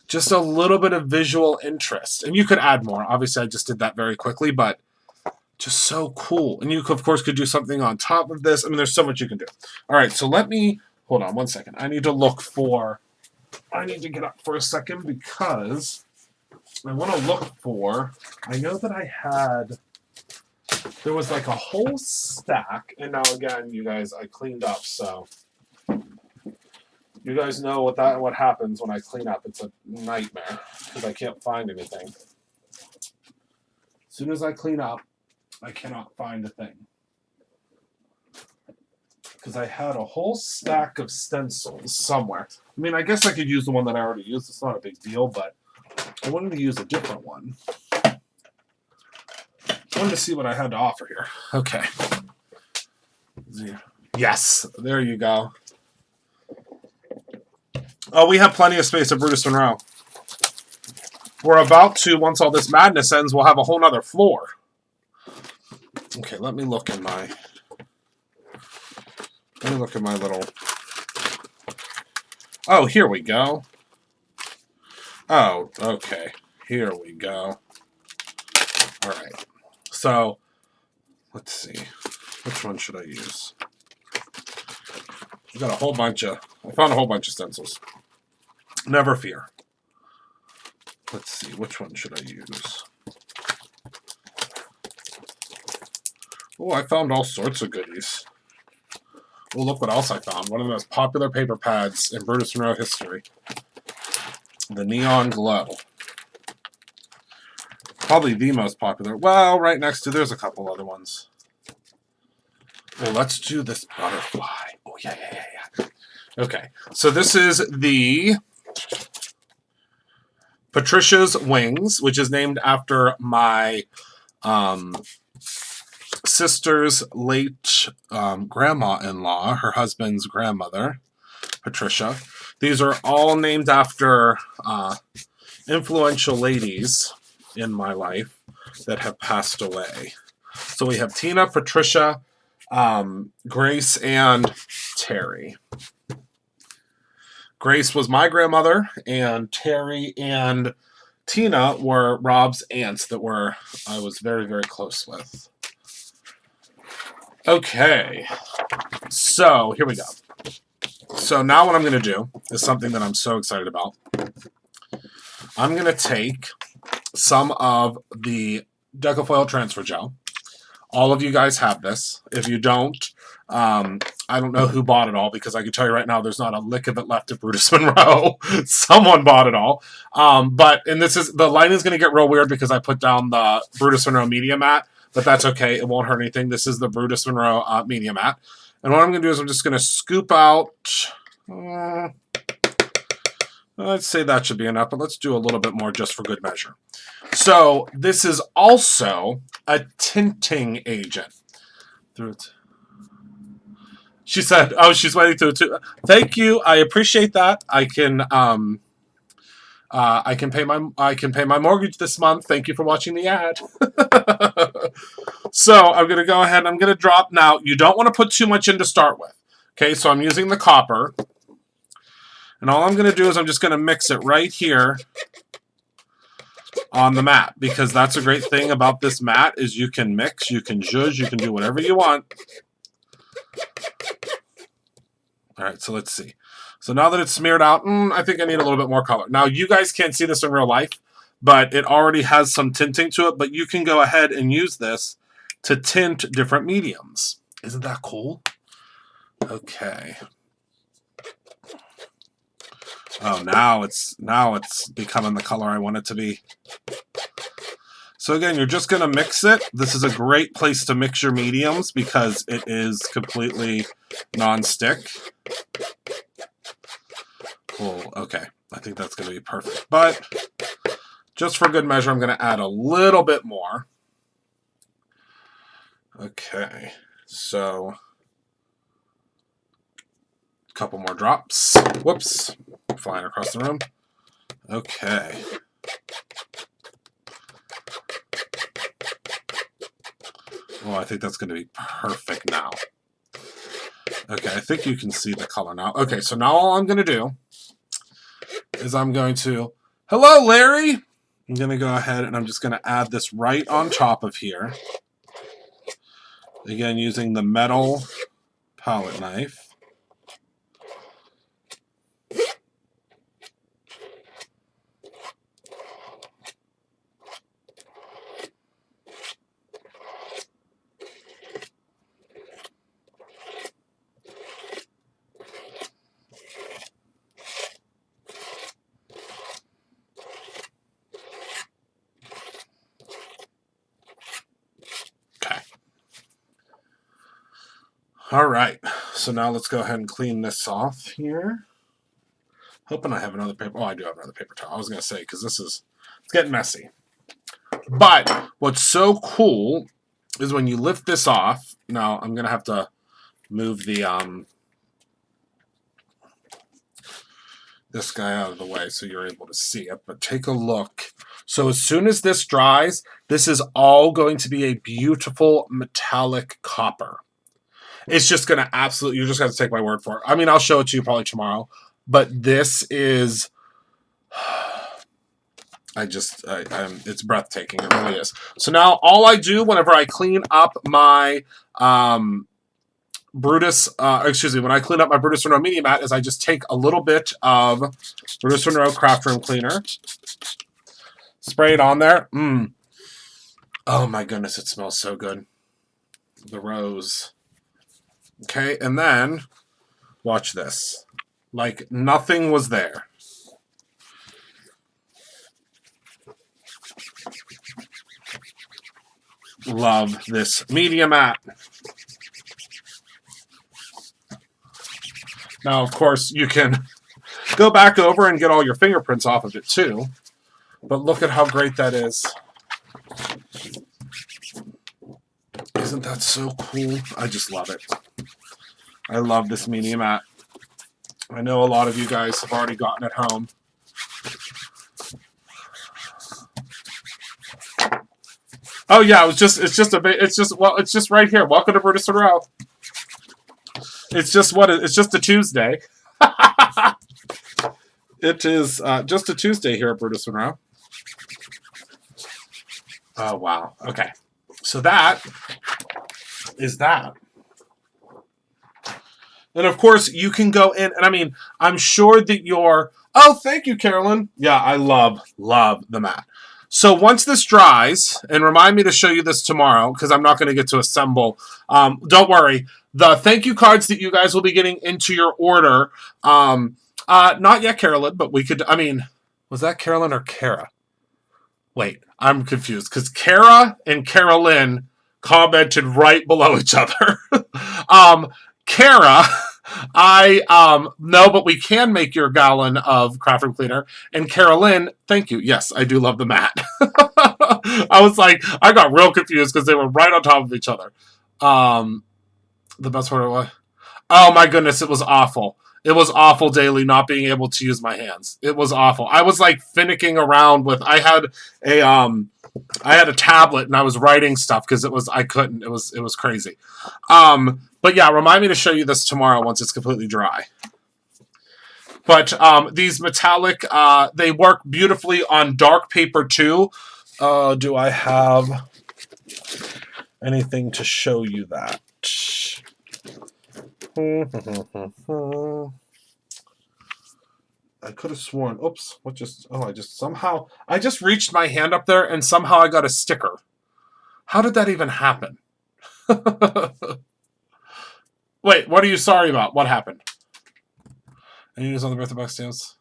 Just a little bit of visual interest. And you could add more. Obviously, I just did that very quickly, but just so cool. And you, of course, could do something on top of this. I mean, there's so much you can do. All right, so let me... Hold on one second. I need to get up for a second because I want to look for... I know that I had... There was like a whole stack. And now, again, you guys, I cleaned up, so... You guys know what happens when I clean up. It's a nightmare because I can't find anything. As soon as I clean up, I cannot find a thing. Because I had a whole stack of stencils somewhere. I mean, I guess I could use the one that I already used. It's not a big deal, but I wanted to use a different one. wanted to see what I had to offer here. Okay. Yes, there you go. Oh, we have plenty of space at Brutus Monroe. We're about to, once all this madness ends, we'll have a whole nother floor. Okay, let me look in my... Let me look at my little... Oh, here we go. Oh, okay. Here we go. All right. So, let's see. Which one should I use? I got a whole bunch of... I found a whole bunch of stencils. Never fear. Let's see. Which one should I use? Oh, I found all sorts of goodies. Oh, look what else I found. One of the most popular paper pads in Brutus Monroe history. The Neon Glow. Probably the most popular. Well, right next to, there's a couple other ones. Well, let's do this butterfly. Oh, yeah. Okay, so this is the Patricia's Wings, which is named after my sister's late grandma-in-law, her husband's grandmother, Patricia. These are all named after influential ladies in my life that have passed away. So we have Tina, Patricia, Grace, and Terry. Grace was my grandmother, and Terry and Tina were Rob's aunts that I was very, very close with. Okay, so here we go. So now what I'm going to do is something that I'm so excited about. I'm going to take some of the Decafoil Transfer Gel. All of you guys have this. If you don't, I don't know who bought it all, because I can tell you right now there's not a lick of it left at Brutus Monroe. Someone bought it all. And this is, the lighting is going to get real weird because I put down the Brutus Monroe Media Mat, but that's okay. It won't hurt anything. This is the Brutus Monroe Media Mat. And what I'm going to do is I'm just going to scoop out, let's say that should be enough, but let's do a little bit more just for good measure. So this is also a tinting agent. She said, oh, she's waiting to thank you. I appreciate that. I can pay my mortgage this month. Thank you for watching the ad. So I'm going to go ahead and I'm going to drop. Now, you don't want to put too much in to start with. Okay, so I'm using the copper. And all I'm going to do is I'm just going to mix it right here on the mat, because that's a great thing about this mat is you can mix, you can zhuzh, you can do whatever you want. All right, so let's see. So now that it's smeared out, I think I need a little bit more color. Now, you guys can't see this in real life, but it already has some tinting to it, but you can go ahead and use this to tint different mediums. Isn't that cool? Okay. Oh, now it's becoming the color I want it to be. So again, you're just going to mix it. This is a great place to mix your mediums because it is completely non-stick. Cool. Okay. I think that's going to be perfect. But just for good measure, I'm going to add a little bit more. Okay. So a couple more drops. Whoops. Flying across the room. Okay. Oh, I think that's going to be perfect now. Okay, I think you can see the color now. Okay, so now all I'm going to do is I'm going to... Hello, Larry! I'm going to go ahead and I'm just going to add this right on top of here. Again, using the metal palette knife. All right, so now let's go ahead and clean this off here. Hoping I have another paper. Oh, I do have another paper towel. I was going to say, because it's getting messy. But what's so cool is when you lift this off. Now I'm gonna have to move the this guy out of the way so you're able to see it. But take a look. So as soon as this dries, this is all going to be a beautiful metallic copper. It's just going to absolutely, you're just going to take my word for it. I mean, I'll show it to you probably tomorrow. But this is, it's breathtaking. It really is. So now all I do whenever I clean up my Brutus, when I clean up my Brutus Monroe Media Mat is I just take a little bit of Brutus Monroe Craft Room Cleaner, spray it on there. Oh my goodness, it smells so good. The rose. Okay, and then watch this. Like nothing was there. Love this media mat. Now, of course, you can go back over and get all your fingerprints off of it too. But look at how great that is. Isn't that so cool? I just love it. I love this media mat. I know a lot of you guys have already gotten it home. Oh yeah, it's just right here. Welcome to Brutus Monroe. It's just a Tuesday. It is just a Tuesday here at Brutus Monroe. Oh wow. Okay. So that is that. And of course, you can go in, and I mean, I'm sure that you're... Oh, thank you, Carolyn. Yeah, I love the mat. So once this dries, and remind me to show you this tomorrow, because I'm not going to get to assemble. Don't worry. The thank you cards that you guys will be getting into your order, not yet, Carolyn, but we could... I mean, was that Carolyn or Kara? Wait, I'm confused, because Kara and Carolyn commented right below each other. Kara, no, but we can make your gallon of Craft Room Cleaner. And Carolyn, thank you. Yes, I do love the mat. I was like, I got real confused because they were right on top of each other. The best part was, oh my goodness, it was awful. It was awful daily not being able to use my hands. It was awful. I was like finicking around with, I had a tablet and I was writing stuff because I couldn't. It was crazy. But yeah, remind me to show you this tomorrow once it's completely dry. But these metallic, they work beautifully on dark paper too. Do I have anything to show you that? I could have sworn, oops, I just reached my hand up there and somehow I got a sticker. How did that even happen? Wait, what are you sorry about? What happened? Any news on the birthday box stamps?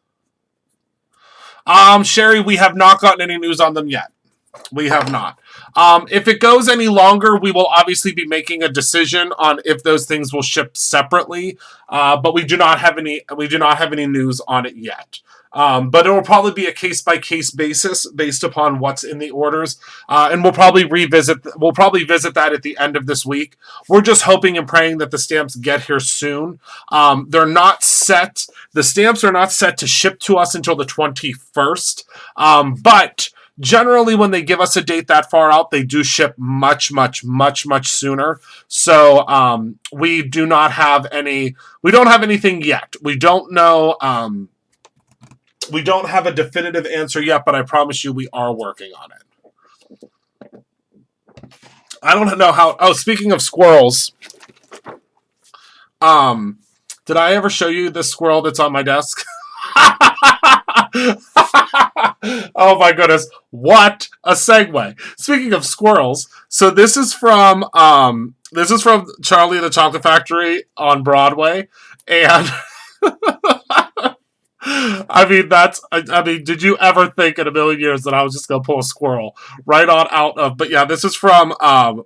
Sherry, we have not gotten any news on them yet. We have not. If it goes any longer, we will obviously be making a decision on if those things will ship separately. But we do not have any news on it yet. But it will probably be a case-by-case basis based upon what's in the orders. And we'll probably visit that at the end of this week. We're just hoping and praying that the stamps get here soon. They're not set. The stamps are not set to ship to us until the 21st. But generally, when they give us a date that far out, they do ship much, much, much, much sooner. So we don't have anything yet. We don't know. We don't have a definitive answer yet, but I promise you we are working on it. I don't know how... Oh, speaking of squirrels, did I ever show you this squirrel that's on my desk? Oh my goodness, what a segue. Speaking of squirrels, so this is from Charlie and the Chocolate Factory on Broadway, and I mean, did you ever think in a million years that I was just gonna pull a squirrel right on out of? But yeah, this is from Willy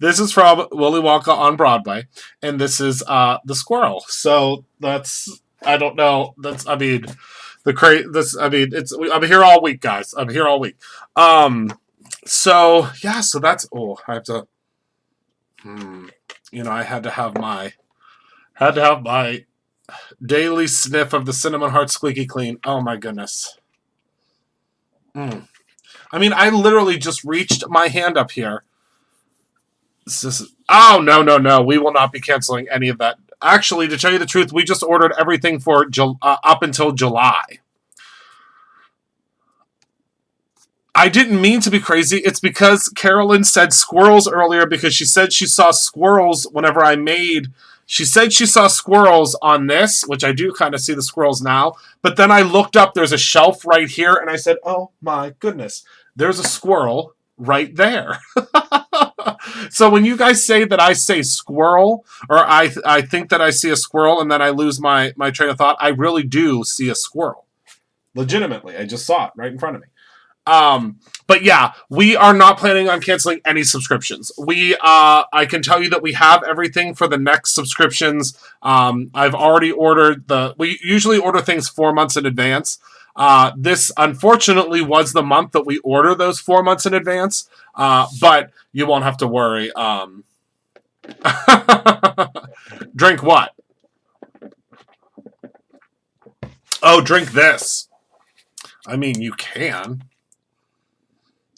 Wonka on Broadway, and this is the squirrel. So that's, I don't know. That's, I mean, I'm here all week, guys. I'm here all week. So yeah, so that's I have to. I had to have my daily sniff of the Cinnamon Heart Squeaky Clean. Oh my goodness. I mean, I literally just reached my hand up here. Oh, no, no, no. We will not be canceling any of that. Actually, to tell you the truth, we just ordered everything for up until July. I didn't mean to be crazy. It's because Carolyn said squirrels earlier because she said she saw squirrels whenever I made. She said she saw squirrels on this, which I do kind of see the squirrels now. But then I looked up, there's a shelf right here, and I said, oh my goodness, there's a squirrel right there. So when you guys say that I say squirrel, or I think that I see a squirrel and then I lose my train of thought, I really do see a squirrel. Legitimately, I just saw it right in front of me. But yeah, we are not planning on canceling any subscriptions. I can tell you that we have everything for the next subscriptions. I've already ordered we usually order things 4 months in advance. This unfortunately was the month that we order those 4 months in advance. But you won't have to worry. Drink what? Oh, drink this. I mean, you can.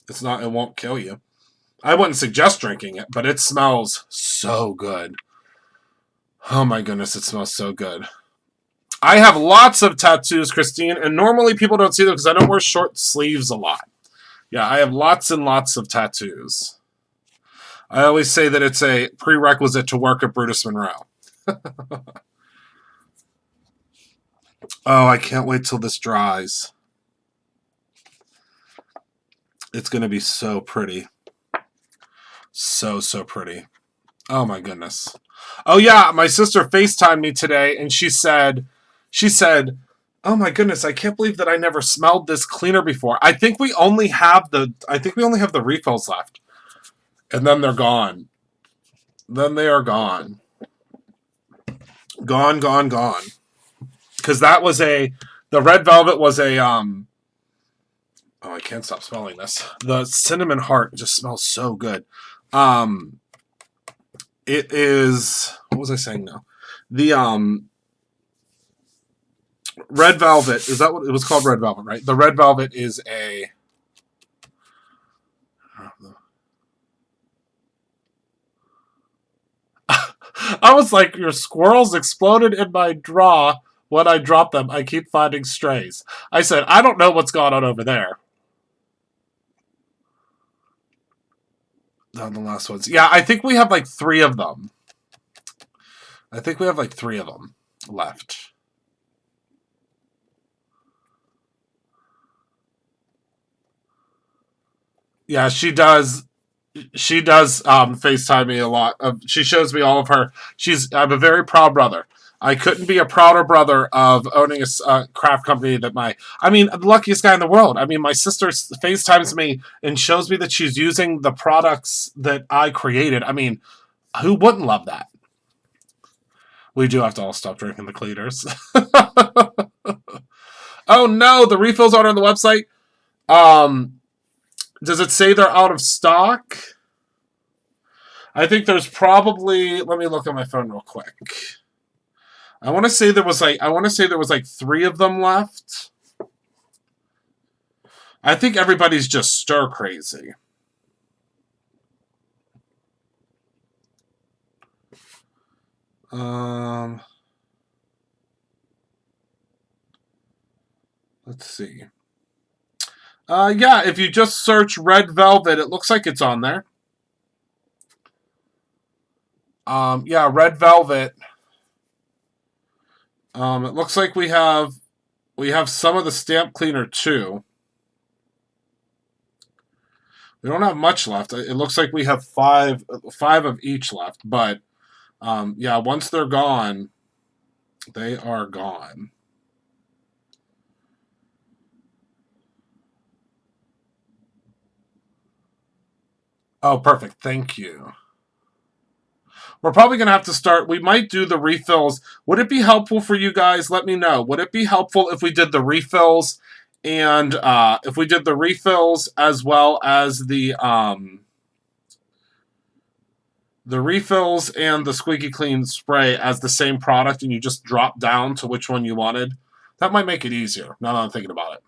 It won't kill you. I wouldn't suggest drinking it, but it smells so good. Oh my goodness, it smells so good. I have lots of tattoos, Christine, and normally people don't see them because I don't wear short sleeves a lot. Yeah, I have lots and lots of tattoos. I always say that it's a prerequisite to work at Brutus Monroe. Oh, I can't wait till this dries. It's going to be so pretty. So, so pretty. Oh my goodness. Oh yeah, my sister FaceTimed me today and she said, oh my goodness, I can't believe that I never smelled this cleaner before. I think we only have the refills left. And then they're gone. Then they are gone. Gone, gone, gone. Because the Red Velvet was a oh, I can't stop smelling this. The Cinnamon Heart just smells so good. It is, what was I saying now? The Red Velvet, is that what it was called? Red Velvet, right? The Red Velvet is a I was like, your squirrels exploded in my draw when I dropped them. I keep finding strays. I said, I don't know what's going on over there. On the last ones. Yeah, I think we have like 3 of them. I think we have like 3 of them left. Yeah, she does. She does FaceTime me a lot. She shows me all of her. I'm a very proud brother. I couldn't be a prouder brother of owning a craft company that the luckiest guy in the world. I mean, my sister FaceTimes me and shows me that she's using the products that I created. I mean, who wouldn't love that? We do have to all stop drinking the cleaners. Oh no, the refills aren't on the website. Does it say they're out of stock? I think there's probably. Let me look at my phone real quick. I want to say there was like 3 of them left. I think everybody's just stir crazy. Let's see. Yeah, if you just search Red Velvet, it looks like it's on there. Yeah, Red Velvet. It looks like we have some of the stamp cleaner too. We don't have much left. It looks like we have 5 of each left, but yeah, once they're gone, they are gone. Oh, perfect. Thank you. We're probably going to have to start. We might do the refills. Would it be helpful for you guys? Let me know. Would it be helpful if we did the refills And if we did the refills as well as the refills and the squeaky clean spray as the same product, and you just drop down to which one you wanted, that might make it easier, now that I'm thinking about it.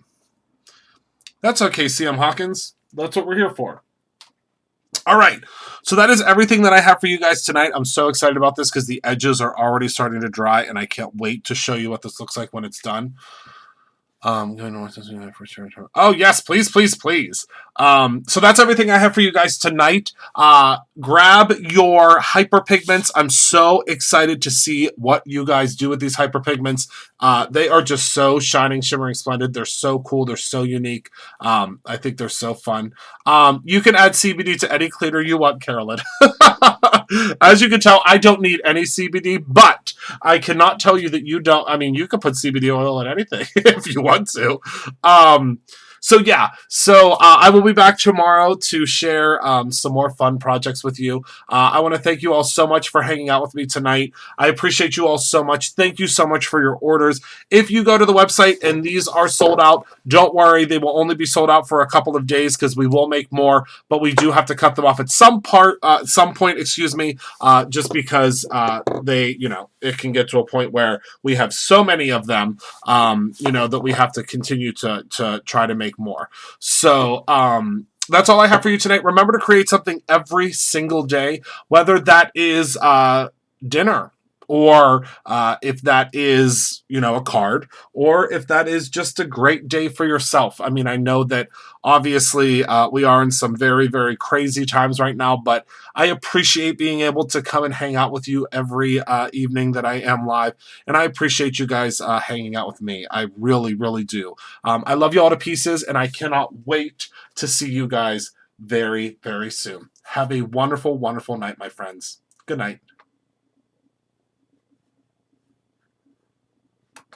That's okay, CM Hawkins. That's what we're here for. All right. So that is everything that I have for you guys tonight. I'm so excited about this because the edges are already starting to dry, and I can't wait to show you what this looks like when it's done. Oh yes, please, please, please. So that's everything I have for you guys tonight. Grab your hyperpigments. I'm so excited to see what you guys do with these hyperpigments. They are just so shining, shimmering, splendid. They're so cool. They're so unique. I think they're so fun. You can add CBD to any cleaner you want, Carolyn. As you can tell, I don't need any CBD, but I cannot tell you that you don't. I mean, you can put CBD oil in anything if you want to. So I will be back tomorrow to share some more fun projects with you. I want to thank you all so much for hanging out with me tonight. I appreciate you all so much. Thank you so much for your orders. If you go to the website and these are sold out, don't worry. They will only be sold out for a couple of days because we will make more, but we do have to cut them off at some point, just because it can get to a point where we have so many of them, that we have to continue to try to make more. So, that's all I have for you tonight. Remember to create something every single day, whether that is dinner, or if that is, a card, or if that is just a great day for yourself. I mean, I know that obviously we are in some very, very crazy times right now, but I appreciate being able to come and hang out with you every evening that I am live, and I appreciate you guys hanging out with me. I really, really do. I love you all to pieces, and I cannot wait to see you guys very, very soon. Have a wonderful, wonderful night, my friends. Good night.